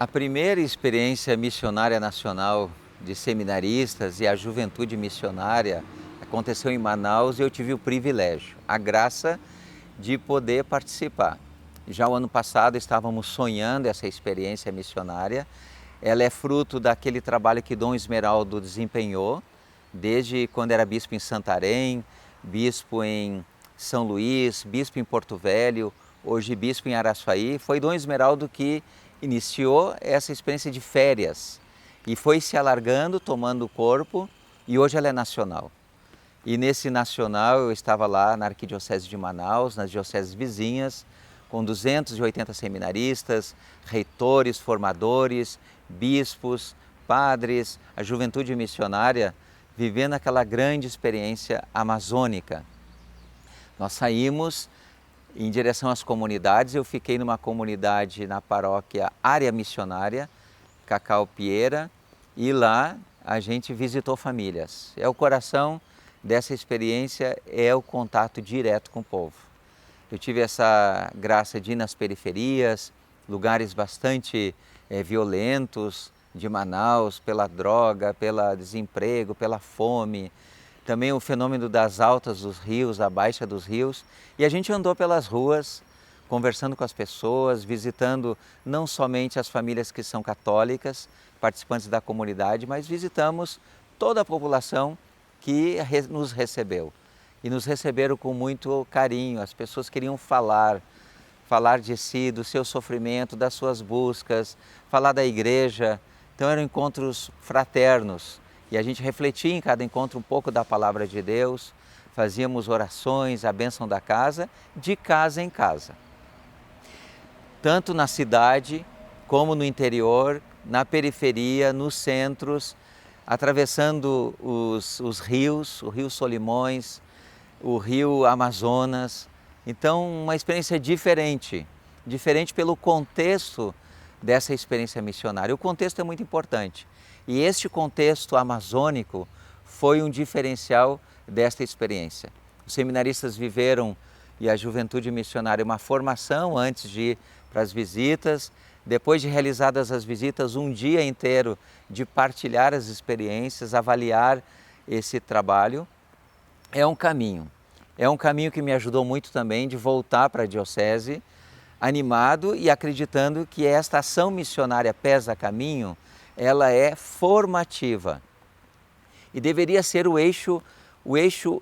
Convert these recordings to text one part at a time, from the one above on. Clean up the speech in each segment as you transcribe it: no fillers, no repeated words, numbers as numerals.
A primeira experiência missionária nacional de seminaristas e a juventude missionária aconteceu em Manaus e eu tive o privilégio, a graça de poder participar. Já o ano passado estávamos sonhando essa experiência missionária. Ela é fruto daquele trabalho que Dom Esmeraldo desempenhou, desde quando era bispo em Santarém, bispo em São Luís, bispo em Porto Velho, hoje bispo em Araçuaí. Foi Dom Esmeraldo que iniciou essa experiência de férias e foi se alargando, tomando o corpo, e hoje ela é nacional. E nesse nacional eu estava lá na Arquidiocese de Manaus, nas dioceses vizinhas, com 280 seminaristas, reitores, formadores, bispos, padres, a juventude missionária, vivendo aquela grande experiência amazônica. Nós saímos em direção às comunidades. Eu fiquei numa comunidade na paróquia Área Missionária, Cacau Pieira, e lá a gente visitou famílias. É o coração dessa experiência, é o contato direto com o povo. Eu tive essa graça de ir nas periferias, lugares bastante violentos de Manaus, pela droga, pelo desemprego, pela fome, também o fenômeno das altas dos rios, a baixa dos rios, e a gente andou pelas ruas, conversando com as pessoas, visitando não somente as famílias que são católicas, participantes da comunidade, mas visitamos toda a população que nos recebeu. E nos receberam com muito carinho. As pessoas queriam falar de si, do seu sofrimento, das suas buscas, falar da igreja. Então eram encontros fraternos e a gente refletia em cada encontro um pouco da palavra de Deus, fazíamos orações, a bênção da casa, de casa em casa. Tanto na cidade como no interior, na periferia, nos centros, atravessando os rios, o Rio Solimões, o Rio Amazonas. Então, uma experiência diferente pelo contexto dessa experiência missionária. O contexto é muito importante e este contexto amazônico foi um diferencial desta experiência. Os seminaristas viveram, e a juventude missionária, uma formação antes de ir para as visitas. Depois de realizadas as visitas, um dia inteiro de partilhar as experiências, avaliar esse trabalho. É um caminho que me ajudou muito também de voltar para a diocese, animado e acreditando que esta ação missionária Pés a Caminho, ela é formativa e deveria ser o eixo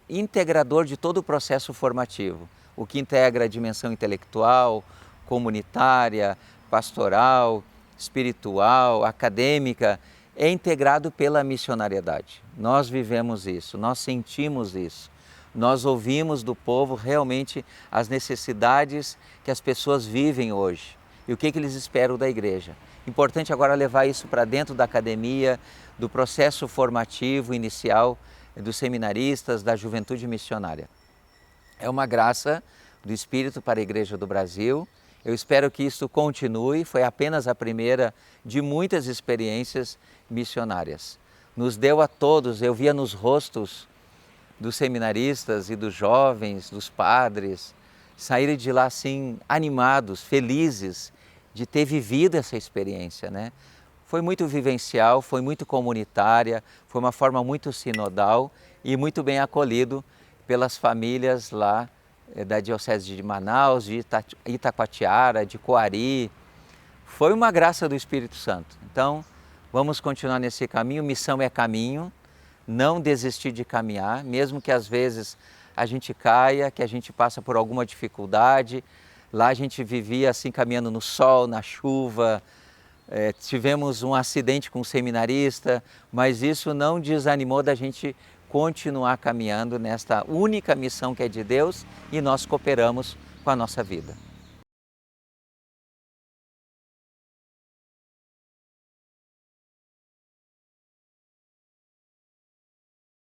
integrador de todo o processo formativo, o que integra a dimensão intelectual, comunitária, pastoral, espiritual, acadêmica, é integrado pela missionariedade. Nós vivemos isso, nós sentimos isso. Nós ouvimos do povo realmente as necessidades que as pessoas vivem hoje e o que eles esperam da igreja. Importante agora levar isso para dentro da academia, do processo formativo inicial dos seminaristas, da juventude missionária. É uma graça do Espírito para a Igreja do Brasil. Eu espero que isso continue, foi apenas a primeira de muitas experiências missionárias. Nos deu a todos, eu via nos rostos dos seminaristas e dos jovens, dos padres, saírem de lá assim animados, felizes de ter vivido essa experiência, né? Foi muito vivencial, foi muito comunitária, foi uma forma muito sinodal e muito bem acolhido pelas famílias lá da Diocese de Manaus, de Itacoatiara, de Coari. Foi uma graça do Espírito Santo. Então, vamos continuar nesse caminho. Missão é caminho. Não desistir de caminhar, mesmo que às vezes a gente caia, que a gente passa por alguma dificuldade. Lá a gente vivia assim, caminhando no sol, na chuva, tivemos um acidente com um seminarista, mas isso não desanimou da gente continuar caminhando nesta única missão que é de Deus e nós cooperamos com a nossa vida.